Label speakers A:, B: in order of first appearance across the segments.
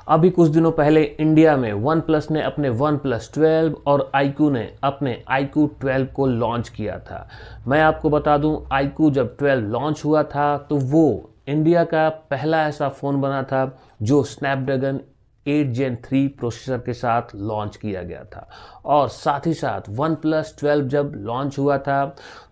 A: अभी कुछ दिनों पहले इंडिया में वन प्लस ने अपने वन प्लस 12 और iQOO ने अपने iQOO 12 को लॉन्च किया था। मैं आपको बता दूं, iQOO जब 12 लॉन्च हुआ था तो वो इंडिया का पहला ऐसा फ़ोन बना था जो स्नैपड्रैगन 8 Gen 3 प्रोसेसर के साथ लॉन्च किया गया था। और साथ ही साथ वन प्लस 12 जब लॉन्च हुआ था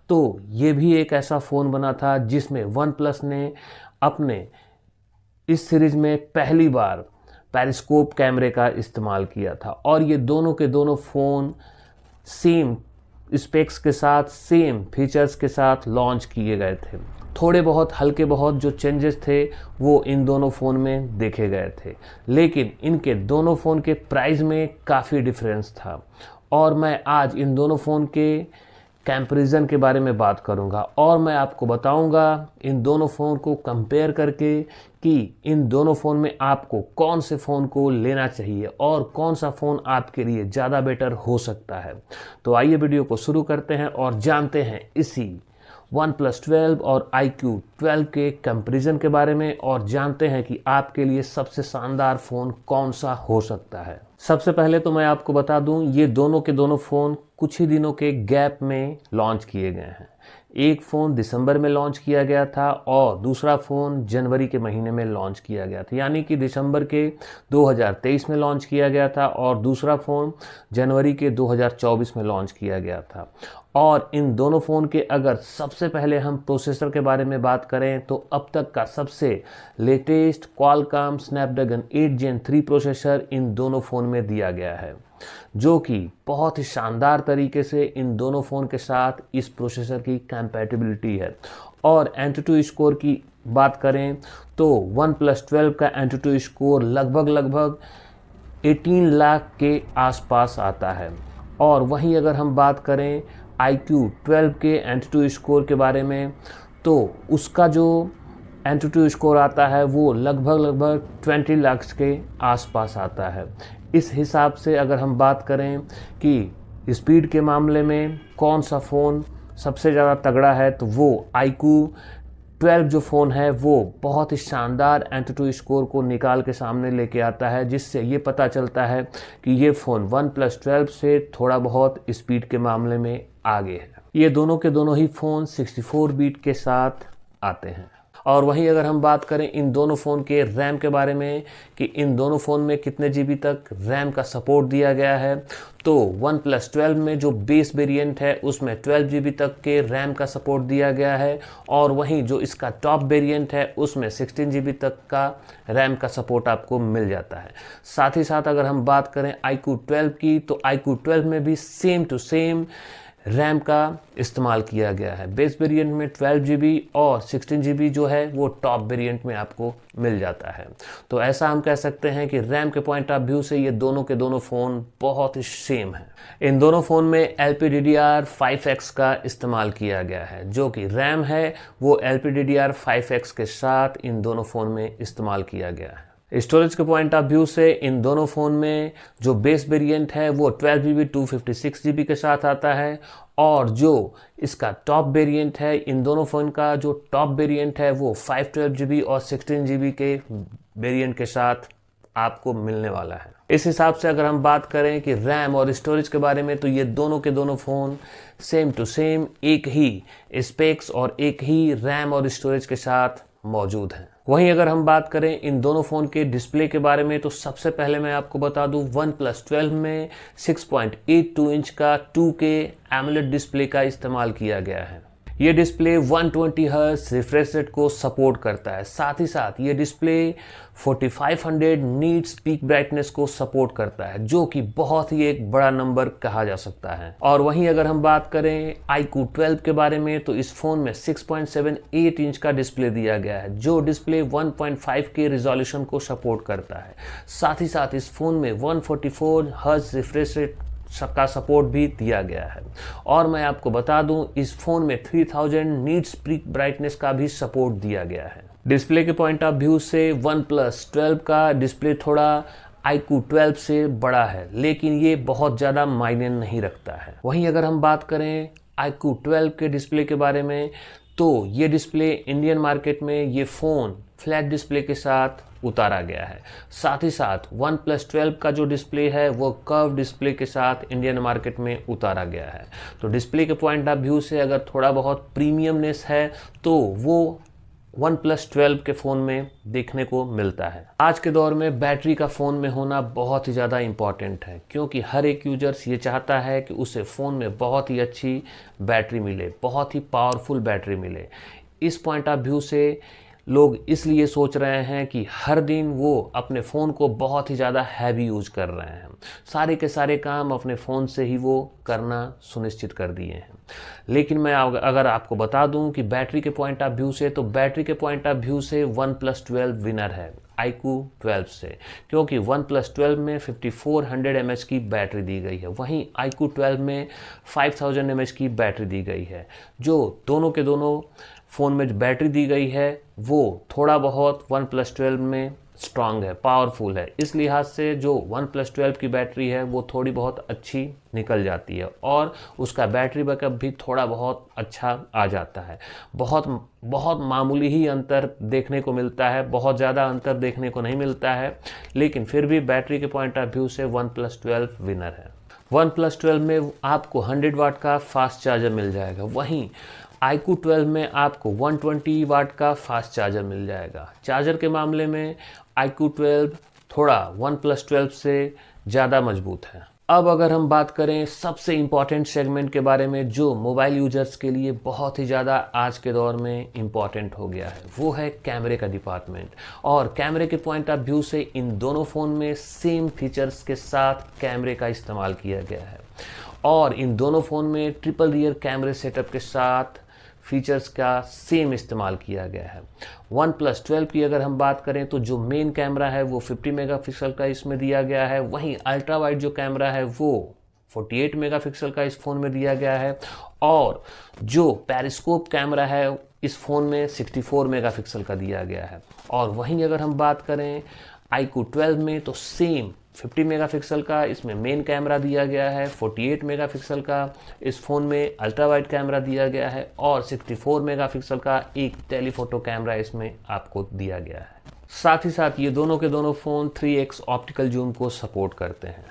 A: तो ये भी एक ऐसा फ़ोन बना था जिसमें वन प्लस ने अपने इस सीरीज में पहली बार पेरिस्कोप कैमरे का इस्तेमाल किया था। और ये दोनों के दोनों फ़ोन सेम स्पेक्स के साथ, सेम फीचर्स के साथ लॉन्च किए गए थे। थोड़े बहुत हल्के बहुत जो चेंजेस थे वो इन दोनों फ़ोन में देखे गए थे, लेकिन इनके दोनों फ़ोन के प्राइस में काफ़ी डिफरेंस था। और मैं आज इन दोनों फ़ोन के कंपैरिजन के बारे में बात करूंगा और मैं आपको बताऊंगा इन दोनों फ़ोन को कंपेयर करके कि इन दोनों फ़ोन में आपको कौन से फ़ोन को लेना चाहिए और कौन सा फ़ोन आपके लिए ज़्यादा बेटर हो सकता है। तो आइए वीडियो को शुरू करते हैं और जानते हैं इसी वन प्लस 12 और iQOO 12 के कंपैरिजन के बारे में और जानते हैं कि आपके लिए सबसे शानदार फ़ोन कौन सा हो सकता है। सबसे पहले तो मैं आपको बता दूं, ये दोनों के दोनों फ़ोन कुछ ही दिनों के गैप में लॉन्च किए गए हैं। एक फ़ोन दिसंबर में लॉन्च किया गया था और दूसरा फ़ोन जनवरी के महीने में लॉन्च किया गया था, यानी कि दिसंबर के 2023 में लॉन्च किया गया था और दूसरा फ़ोन जनवरी के 2024 में लॉन्च किया गया था। और इन दोनों फ़ोन के अगर सबसे पहले हम प्रोसेसर के बारे में बात करें तो अब तक का सबसे latest Qualcomm Snapdragon 8 Gen 3 processor इन दोनों फ़ोन में दिया गया है, जो कि बहुत ही शानदार तरीके से इन दोनों फ़ोन के साथ इस प्रोसेसर की कंपैटिबिलिटी है। और एंटूटू स्कोर की बात करें तो वन प्लस 12 का एंटूटू स्कोर लगभग 18 लाख के आसपास आता है। और वहीं अगर हम बात करें iQOO 12 के एंटूटू स्कोर के बारे में तो उसका जो एंटूटू स्कोर आता है वो लगभग 20 लाख के आसपास आता है। इस हिसाब से अगर हम बात करें कि स्पीड के मामले में कौन सा फ़ोन सबसे ज़्यादा तगड़ा है तो वो iQOO 12 जो फ़ोन है वो बहुत ही शानदार एंटूटू स्कोर को निकाल के सामने लेके आता है, जिससे ये पता चलता है कि ये फ़ोन वन प्लस 12 से थोड़ा बहुत स्पीड के मामले में आगे है। ये दोनों के दोनों ही फ़ोन 64 बीट के साथ आते हैं। और वहीं अगर हम बात करें इन दोनों फ़ोन के रैम के बारे में कि इन दोनों फ़ोन में कितने जीबी तक रैम का सपोर्ट दिया गया है, तो वन प्लस 12 में जो बेस वेरिएंट है उसमें 12 जीबी तक के रैम का सपोर्ट दिया गया है और वहीं जो इसका टॉप वेरिएंट है उसमें 16 जीबी तक का रैम का सपोर्ट आपको मिल जाता है। साथ ही साथ अगर हम बात करें iQOO 12 की तो iQOO 12 में भी सेम टू सेम रैम का इस्तेमाल किया गया है। बेस वेरिएंट में 12 जीबी और 16 जीबी जो है वो टॉप वेरिएंट में आपको मिल जाता है। तो ऐसा हम कह सकते हैं कि रैम के पॉइंट ऑफ व्यू से ये दोनों के दोनों फ़ोन बहुत ही सेम है। इन दोनों फ़ोन में LPDDR5X का इस्तेमाल किया गया है, जो कि रैम है वो LPDDR5X के साथ इन दोनों फ़ोन में इस्तेमाल किया गया है। स्टोरेज के पॉइंट ऑफ व्यू से इन दोनों फ़ोन में जो बेस वेरिएंट है वो 12 जीबी 256 जीबी के साथ आता है और जो इसका टॉप वेरिएंट है, इन दोनों फ़ोन का जो टॉप वेरिएंट है वो 512 जीबी और 16 जीबी के वेरिएंट के साथ आपको मिलने वाला है। इस हिसाब से अगर हम बात करें कि रैम और स्टोरेज के बारे में तो ये दोनों के दोनों फ़ोन सेम टू सेम एक ही स्पेक्स और एक ही रैम और स्टोरेज के साथ मौजूद हैं। वहीं अगर हम बात करें इन दोनों फ़ोन के डिस्प्ले के बारे में तो सबसे पहले मैं आपको बता दूं, वन प्लस 12 में 6.82 इंच का 2K AMOLED डिस्प्ले का इस्तेमाल किया गया है। ये डिस्प्ले 120 हर्ट्ज रिफ्रेश रेट को सपोर्ट करता है। साथ ही साथ ये डिस्प्ले 4500 नीट्स पीक ब्राइटनेस को सपोर्ट करता है, जो कि बहुत ही एक बड़ा नंबर कहा जा सकता है। और वहीं अगर हम बात करें iQOO 12 के बारे में तो इस फ़ोन में 6.78 इंच का डिस्प्ले दिया गया है, जो डिस्प्ले 1.5K रिजोल्यूशन को सपोर्ट करता है। साथ ही साथ इस फ़ोन में 144 हर्ट्ज रिफ्रेश रेट का सपोर्ट भी दिया गया है। और मैं आपको बता दूं, इस फ़ोन में 3000 नीट्स पीक ब्राइटनेस का भी सपोर्ट दिया गया है। डिस्प्ले के पॉइंट ऑफ व्यू से वन प्लस 12 का डिस्प्ले थोड़ा iQOO 12 से बड़ा है, लेकिन ये बहुत ज़्यादा मायने नहीं रखता है। वहीं अगर हम बात करें iQOO 12 के डिस्प्ले के बारे में तो ये डिस्प्ले इंडियन मार्केट में ये फ़ोन फ्लैट डिस्प्ले के साथ उतारा गया है। साथ ही साथ OnePlus 12 का जो डिस्प्ले है वो कर्व डिस्प्ले के साथ इंडियन मार्केट में उतारा गया है। तो डिस्प्ले के पॉइंट ऑफ व्यू से अगर थोड़ा बहुत प्रीमियमनेस है तो वो OnePlus 12 के फ़ोन में देखने को मिलता है। आज के दौर में बैटरी का फ़ोन में होना बहुत ही ज़्यादा इम्पॉर्टेंट है, क्योंकि हर एक यूजर्स ये चाहता है कि उसे फ़ोन में बहुत ही अच्छी बैटरी मिले, बहुत ही पावरफुल बैटरी मिले। इस पॉइंट ऑफ व्यू से लोग इसलिए सोच रहे हैं कि हर दिन वो अपने फ़ोन को बहुत ही ज़्यादा हैवी यूज़ कर रहे हैं, सारे के सारे काम अपने फ़ोन से ही वो करना सुनिश्चित कर दिए हैं। लेकिन मैं अगर आपको बता दूं कि बैटरी के पॉइंट ऑफ व्यू से, तो बैटरी के पॉइंट ऑफ व्यू से OnePlus 12 विनर है iQOO 12 से, क्योंकि OnePlus 12 में 5400 mAh की बैटरी दी गई है, वहीं iQOO 12 में 5000 mAh की बैटरी दी गई है। जो दोनों के दोनों फ़ोन में जो बैटरी दी गई है वो थोड़ा बहुत OnePlus 12 में स्ट्रांग है, पावरफुल है। इस लिहाज से जो OnePlus 12 की बैटरी है वो थोड़ी बहुत अच्छी निकल जाती है और उसका बैटरी बैकअप भी थोड़ा बहुत अच्छा आ जाता है। बहुत मामूली ही अंतर देखने को मिलता है, बहुत ज़्यादा अंतर देखने को नहीं मिलता है, लेकिन फिर भी बैटरी के पॉइंट ऑफ व्यू से OnePlus 12 विनर है। OnePlus 12 में आपको 100 वाट का फास्ट चार्जर मिल जाएगा, वहीं iQOO 12 में आपको 120 वाट का फास्ट चार्जर मिल जाएगा। चार्जर के मामले में iQOO 12 थोड़ा OnePlus 12 से ज़्यादा मजबूत है। अब अगर हम बात करें सबसे इम्पॉर्टेंट सेगमेंट के बारे में जो मोबाइल यूजर्स के लिए बहुत ही ज़्यादा आज के दौर में इम्पॉर्टेंट हो गया है, वो है कैमरे का डिपार्टमेंट। और कैमरे के पॉइंट ऑफ व्यू से इन दोनों फ़ोन में सेम फीचर्स के साथ कैमरे का इस्तेमाल किया गया है और इन दोनों फ़ोन में ट्रिपल रियर कैमरे सेटअप के साथ फीचर्स का सेम इस्तेमाल किया गया है। OnePlus 12 की अगर हम बात करें तो जो मेन कैमरा है वो 50 मेगापिक्सल का इसमें दिया गया है, वहीं अल्ट्रा वाइड जो कैमरा है वो 48 मेगापिक्सल का इस फ़ोन में दिया गया है और जो पेरिस्कोप कैमरा है इस फ़ोन में 64 मेगापिक्सल का दिया गया है। और वहीं अगर हम बात करें iQOO 12 में तो सेम 50 मेगापिक्सल का इसमें मेन कैमरा दिया गया है, 48 मेगापिक्सल का इस फ़ोन में अल्ट्रा वाइड कैमरा दिया गया है और 64 मेगापिक्सल का एक टेलीफोटो कैमरा इसमें आपको दिया गया है। साथ ही साथ ये दोनों के दोनों फ़ोन 3x ऑप्टिकल जूम को सपोर्ट करते हैं।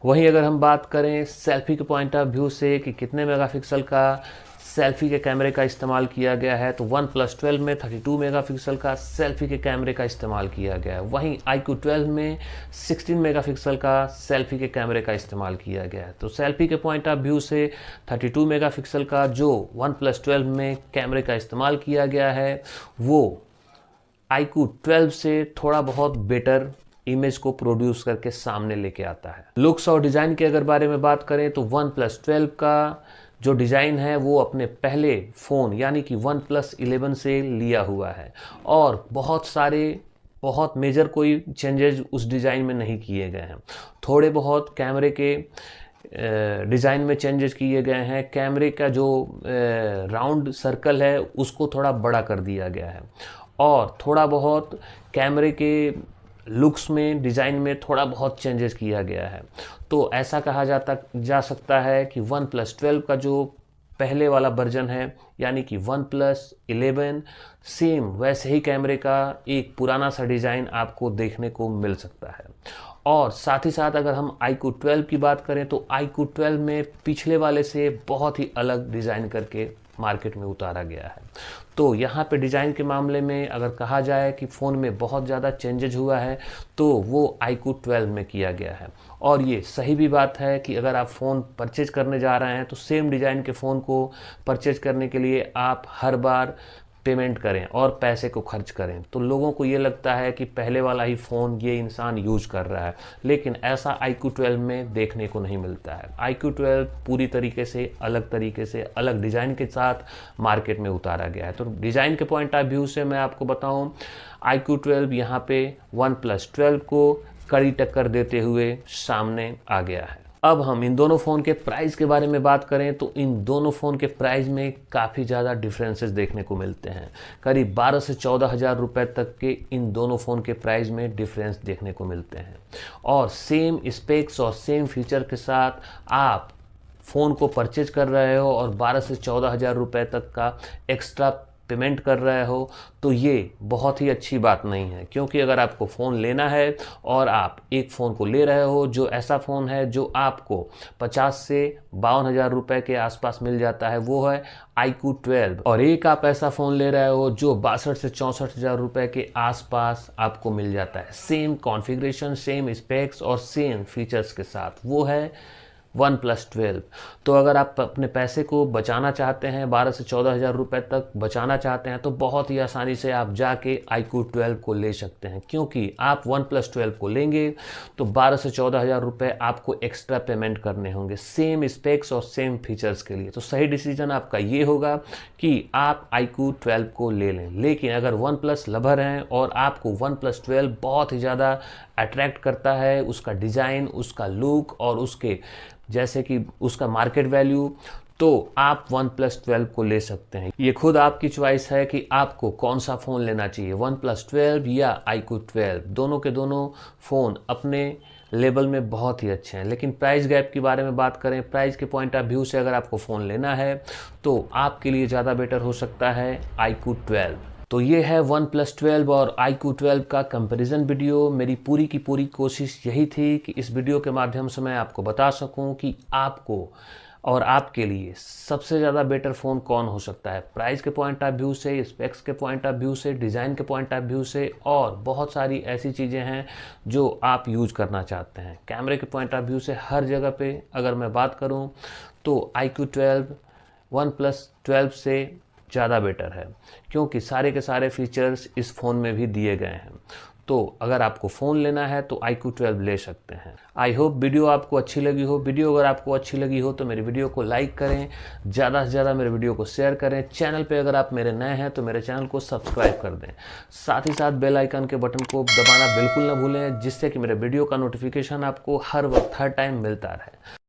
A: वहीं अगर हम बात करें सेल्फी के पॉइंट ऑफ व्यू से कि कितने मेगापिक्सल का सेल्फी के कैमरे का इस्तेमाल किया गया है, तो OnePlus 12 में 32 मेगापिक्सल का सेल्फी के कैमरे का इस्तेमाल किया गया है, वहीं iQOO 12 में 16 मेगापिक्सल का सेल्फी के कैमरे का इस्तेमाल किया गया है। तो सेल्फी के पॉइंट ऑफ व्यू से 32 मेगापिक्सल का जो OnePlus 12 में कैमरे का इस्तेमाल किया गया है वो iQOO 12 से थोड़ा बहुत बेटर इमेज को प्रोड्यूस करके सामने लेके आता है। लुक्स और डिज़ाइन के अगर बारे में बात करें तो OnePlus 12 का जो डिज़ाइन है वो अपने पहले फ़ोन यानी कि OnePlus 11 से लिया हुआ है और बहुत मेजर कोई चेंजेस उस डिज़ाइन में नहीं किए गए हैं। थोड़े बहुत कैमरे के डिज़ाइन में चेंजेस किए गए हैं। कैमरे का जो राउंड सर्कल है उसको थोड़ा बड़ा कर दिया गया है और थोड़ा बहुत कैमरे के लुक्स में, डिज़ाइन में थोड़ा बहुत चेंजेस किया गया है। तो ऐसा कहा जा सकता है कि OnePlus 12 का जो पहले वाला वर्जन है यानी कि OnePlus 11 सेम वैसे ही कैमरे का एक पुराना सा डिज़ाइन आपको देखने को मिल सकता है। और साथ ही साथ अगर हम iQOO 12 की बात करें तो iQOO 12 में पिछले वाले से बहुत ही अलग डिज़ाइन करके मार्केट में उतारा गया है। तो यहाँ पे डिज़ाइन के मामले में अगर कहा जाए कि फ़ोन में बहुत ज़्यादा चेंजेज हुआ है तो वो iQOO 12 में किया गया है। और ये सही भी बात है कि अगर आप फ़ोन परचेज करने जा रहे हैं तो सेम डिज़ाइन के फ़ोन को परचेज करने के लिए आप हर बार पेमेंट करें और पैसे को खर्च करें, तो लोगों को ये लगता है कि पहले वाला ही फ़ोन ये इंसान यूज कर रहा है, लेकिन ऐसा iQOO 12 में देखने को नहीं मिलता है। iQOO 12 पूरी तरीके से अलग डिज़ाइन के साथ मार्केट में उतारा गया है। तो डिज़ाइन के पॉइंट ऑफ व्यू से मैं आपको बताऊं, iQOO 12 यहाँ पे OnePlus 12 को कड़ी टक्कर देते हुए सामने आ गया है। अब हम इन दोनों फ़ोन के प्राइस के बारे में बात करें तो इन दोनों फ़ोन के प्राइस में काफ़ी ज़्यादा डिफरेंसेस देखने को मिलते हैं। करीब 12 से 14 हज़ार रुपये तक के इन दोनों फ़ोन के प्राइस में डिफरेंस देखने को मिलते हैं और सेम स्पेक्स और सेम फीचर के साथ आप फ़ोन को परचेज कर रहे हो और 12 से 14 हज़ार रुपये तक का एक्स्ट्रा पेमेंट कर रहे हो तो ये बहुत ही अच्छी बात नहीं है, क्योंकि अगर आपको फ़ोन लेना है और आप एक फ़ोन को ले रहे हो जो ऐसा फ़ोन है जो आपको 50 से 52,000 रुपये के आसपास मिल जाता है, वो है iQOO 12, और एक आप ऐसा फ़ोन ले रहे हो जो 62 से 64,000 रुपये के आसपास आपको मिल जाता है, सेम कॉन्फ़िगरेशन, सेम स्पेक्स और सेम फीचर्स के साथ, वो है OnePlus 12। तो अगर आप अपने पैसे को बचाना चाहते हैं, 12 से 14,000 रुपये तक बचाना चाहते हैं, तो बहुत ही आसानी से आप जाके iQOO 12 को ले सकते हैं, क्योंकि आप OnePlus 12 को लेंगे तो 12 से 14,000 रुपये आपको एक्स्ट्रा पेमेंट करने होंगे सेम स्पेक्स और सेम फीचर्स के लिए। तो सही डिसीजन आपका ये होगा कि आप iQOO 12 को ले लें। लेकिन अगर OnePlus लवर हैं और आपको OnePlus 12 बहुत ही ज़्यादा अट्रैक्ट करता है, उसका डिज़ाइन, उसका लुक और उसके जैसे कि उसका मार्केट वैल्यू, तो आप OnePlus 12 को ले सकते हैं। ये खुद आपकी चॉइस है कि आपको कौन सा फ़ोन लेना चाहिए, OnePlus 12 या iQOO 12। दोनों के दोनों फ़ोन अपने लेवल में बहुत ही अच्छे हैं। लेकिन प्राइस गैप के बारे में बात करें, प्राइस के पॉइंट ऑफ व्यू से अगर आपको फ़ोन लेना है तो आपके लिए ज़्यादा बेटर हो सकता है iQOO 12। तो ये है OnePlus 12 और iQOO 12 का कंपैरिजन वीडियो। मेरी पूरी की पूरी कोशिश यही थी कि इस वीडियो के माध्यम से मैं आपको बता सकूं कि आपको और आपके लिए सबसे ज़्यादा बेटर फ़ोन कौन हो सकता है, प्राइस के पॉइंट ऑफ व्यू से, स्पेक्स के पॉइंट ऑफ व्यू से, डिज़ाइन के पॉइंट ऑफ व्यू से, और बहुत सारी ऐसी चीज़ें हैं जो आप यूज करना चाहते हैं। कैमरे के पॉइंट ऑफ व्यू से हर जगह पे अगर मैं बात करूं तो iQOO 12 OnePlus 12 से ज़्यादा बेटर है, क्योंकि सारे के सारे फीचर्स इस फ़ोन में भी दिए गए हैं। तो अगर आपको फ़ोन लेना है तो iQOO 12 ले सकते हैं। आई होप वीडियो आपको अच्छी लगी हो। वीडियो अगर आपको अच्छी लगी हो तो मेरे वीडियो को लाइक करें, ज़्यादा से ज़्यादा मेरे वीडियो को शेयर करें। चैनल पे अगर आप मेरे नए हैं तो मेरे चैनल को सब्सक्राइब कर दें। साथ ही साथ बेल आइकन के बटन को दबाना बिल्कुल ना भूलें, जिससे कि मेरे वीडियो का नोटिफिकेशन आपको हर वक्त हर टाइम मिलता रहे।